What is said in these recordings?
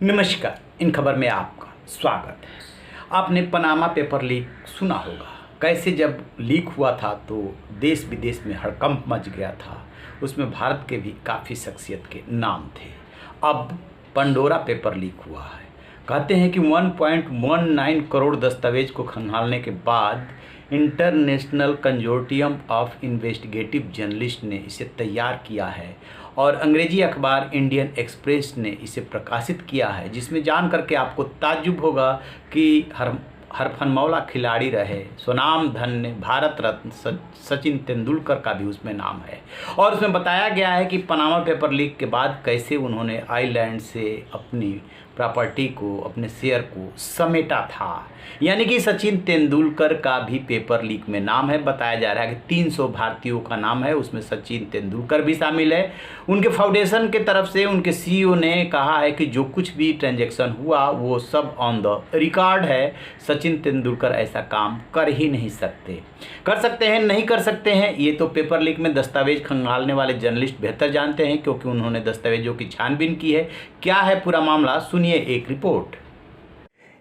नमस्कार। इन खबर में आपका स्वागत है। आपने पनामा पेपर लीक सुना होगा। कैसे जब लीक हुआ था तो देश विदेश में हड़कंप मच गया था। उसमें भारत के भी काफ़ी शख्सियत के नाम थे। अब पंडोरा पेपर लीक हुआ है। कहते हैं कि 1.19 करोड़ दस्तावेज को खंगालने के बाद international consortium of investigative journalist ने इसे तैयार किया है और अंग्रेजी अखबार इंडियन एक्सप्रेस ने इसे प्रकाशित किया है, जिसमें जान करके आपको ताज्जुब होगा कि हरफनमौला खिलाड़ी रहे स्वनाम धन्य भारत रत्न सचिन तेंदुलकर का भी उसमें नाम है। और उसमें बताया गया है कि पनामा पेपर लीक के बाद कैसे उन्होंने आइलैंड से अपनी प्रॉपर्टी को, अपने शेयर को समेटा था। यानी कि सचिन तेंदुलकर का भी पेपर लीक में नाम है। बताया जा रहा है कि 300 भारतीयों का नाम है, उसमें सचिन तेंदुलकर भी शामिल है। उनके फाउंडेशन के तरफ से उनके सीईओ ने कहा है कि जो कुछ भी ट्रांजैक्शन हुआ वो सब ऑन द रिकॉर्ड है। सचिन तेंदुलकर ऐसा काम कर ही नहीं सकते। कर सकते हैं, नहीं कर सकते हैं, ये तो पेपर लीक में दस्तावेज खंगालने वाले जर्नलिस्ट बेहतर जानते हैं, क्योंकि उन्होंने दस्तावेजों की छानबीन की है। क्या है पूरा मामला, सुनिए एक report.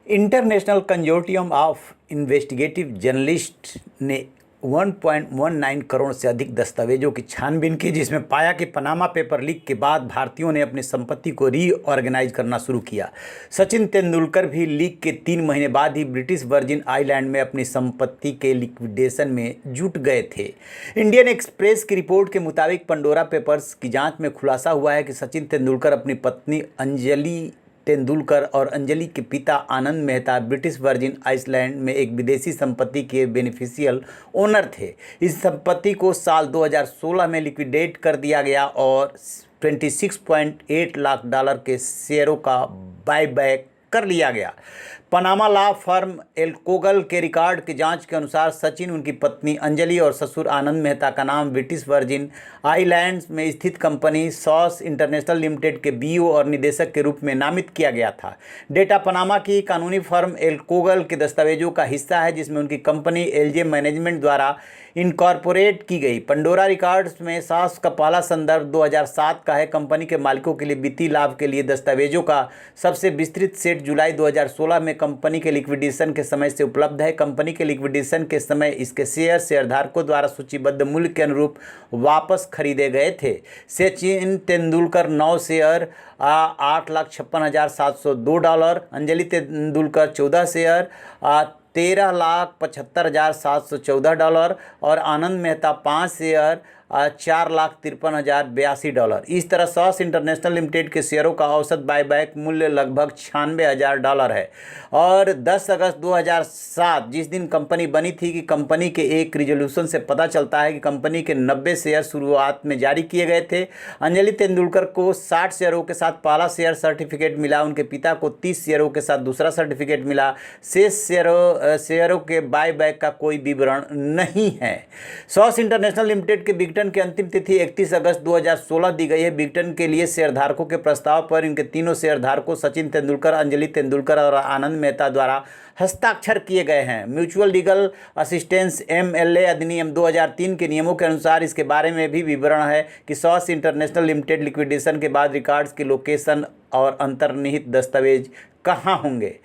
International consortium of investigative journalist ने 1.19 करोड़ से अधिक दस्तावेजों की छानबीन की, जिसमें पाया कि पनामा पेपर लीक के बाद भारतीयों ने अपनी संपत्ति को रीऑर्गेनाइज करना शुरू किया। सचिन तेंदुलकर भी लीक के 3 महीने बाद ही ब्रिटिश वर्जिन आइलैंड में अपनी संपत्ति के लिक्विडेशन में जुट गए थे। इंडियन एक्सप्रेस की रिपोर्ट के मुताबिक पंडोरा पेपर्स की जांच में खुलासा हुआ है कि सचिन तेंदुलकर अपनी पत्नी अंजलि तेंदुलकर और अंजलि के पिता आनंद मेहता ब्रिटिश वर्जिन आइलैंड में एक विदेशी संपत्ति के बेनिफिशियल ओनर थे। इस संपत्ति को साल 2016 में लिक्विडेट कर दिया गया और 26.8 लाख डॉलर के शेयरों का बायबैक कर लिया गया। पनामा लॉ फर्म एल्कोगल के रिकॉर्ड की जांच के अनुसार सचिन, उनकी पत्नी अंजलि और ससुर आनंद मेहता का नाम ब्रिटिश वर्जिन आइलैंड्स में स्थित कंपनी सॉस इंटरनेशनल लिमिटेड के बीओ और निदेशक के रूप में नामित किया गया था। डेटा पनामा की कानूनी फर्म एल्कोगल के दस्तावेजों का हिस्सा है, जिसमें उनकी कंपनी एलजे मैनेजमेंट द्वारा इनकॉर्पोरेट की गई। पंडोरा रिकॉर्ड्स में सॉस का पहला संदर्भ 2007 का है। कंपनी के मालिकों के लिए वित्तीय लाभ के लिए दस्तावेजों का सबसे विस्तृत सेट जुलाई 2016 में कंपनी के लिक्विडेशन के समय से उपलब्ध है। कंपनी के लिक्विडेशन के समय इसके शेयरधारकों द्वारा सूचीबद्ध मूल्य के अनुरूप वापस खरीदे गए थे। सचिन तेंदुलकर 9 शेयर $8,56,702, अंजलि तेंदुलकर 14 शेयर $13,75,714 और आनंद मेहता 5 शेयर $4,53,082। इस तरह सॉस इंटरनेशनल लिमिटेड के शेयरों का औसत बायबैक मूल्य लगभग $96,000 है। और 10 अगस्त 2007 जिस दिन कंपनी बनी थी कि कंपनी के एक रिजोल्यूशन से पता चलता है कि कंपनी के 90 शेयर शुरुआत में जारी किए गए थे। अंजलि तेंदुलकर को 60 शेयरों के साथ पहला शेयर सर्टिफिकेट मिला। उनके पिता को 30 शेयरों के साथ दूसरा सर्टिफिकेट मिला। शेष शेयरों के बायबैक का कोई विवरण नहीं है। सॉस इंटरनेशनल लिमिटेड के बिगटन की अंतिम तिथि 31 अगस्त 2016 दी गई है। बिगटन के लिए शेयरधारकों के प्रस्ताव पर इनके तीनों शेयरधारकों सचिन तेंदुलकर, अंजलि तेंदुलकर और आनंद मेहता द्वारा हस्ताक्षर किए गए हैं। म्यूचुअल लीगल असिस्टेंस एमएलए अधिनियम 2003 के नियमों के अनुसार इसके बारे में भी विवरण है कि सॉस इंटरनेशनल लिमिटेड लिक्विडेशन के बाद रिकॉर्ड्स की लोकेशन और अंतर्निहित दस्तावेज कहाँ होंगे।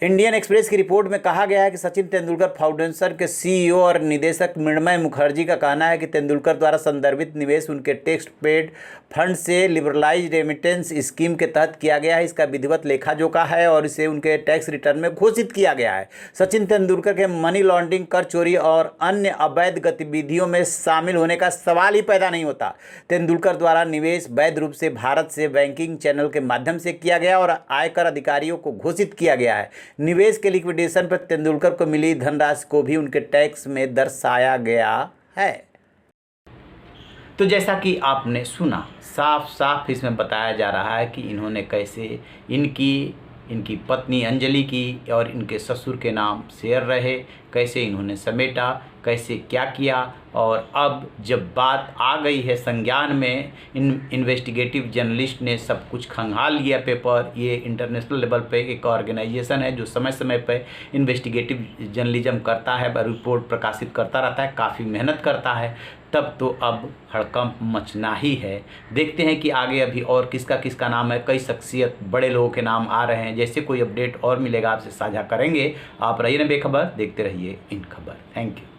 इंडियन एक्सप्रेस की रिपोर्ट में कहा गया है कि सचिन तेंदुलकर फाउंडेशन के सीईओ और निदेशक मृण्मय मुखर्जी का कहना है कि तेंदुलकर द्वारा संदर्भित निवेश उनके टैक्स पेड फंड से लिबरलाइज रेमिटेंस स्कीम के तहत किया गया है। इसका विधिवत लेखा जोखा है और इसे उनके टैक्स रिटर्न में घोषित किया गया है। सचिन तेंदुलकर के मनी लॉन्ड्रिंग, कर चोरी और अन्य अवैध गतिविधियों में शामिल होने का सवाल ही पैदा नहीं होता। तेंदुलकर द्वारा निवेश वैध रूप से भारत से बैंकिंग चैनल के माध्यम से किया गया और आयकर अधिकारियों को घोषित किया गया है। निवेश के लिक्विडेशन पर तेंदुलकर को मिली धनराशि को भी उनके टैक्स में दर्शाया गया है। तो जैसा कि आपने सुना, साफ साफ इसमें बताया जा रहा है कि इन्होंने कैसे इनकी पत्नी अंजलि की और इनके ससुर के नाम शेयर रहे, कैसे इन्होंने समेटा, कैसे क्या किया। और अब जब बात आ गई है संज्ञान में, इन्वेस्टिगेटिव जर्नलिस्ट ने सब कुछ खंगाल लिया पेपर। ये इंटरनेशनल लेवल पे एक ऑर्गेनाइजेशन है जो समय समय पे इन्वेस्टिगेटिव जर्नलिज्म करता है, रिपोर्ट प्रकाशित करता रहता है, काफ़ी मेहनत करता है। तब तो अब हड़कंप मचना ही है। देखते हैं कि आगे अभी और किसका किसका नाम है। कई शख्सियत बड़े लोगों के नाम आ रहे हैं। जैसे कोई अपडेट और मिलेगा आपसे साझा करेंगे। आप रहिए ना बेखबर, देखते रहिए इन खबर। Thank you.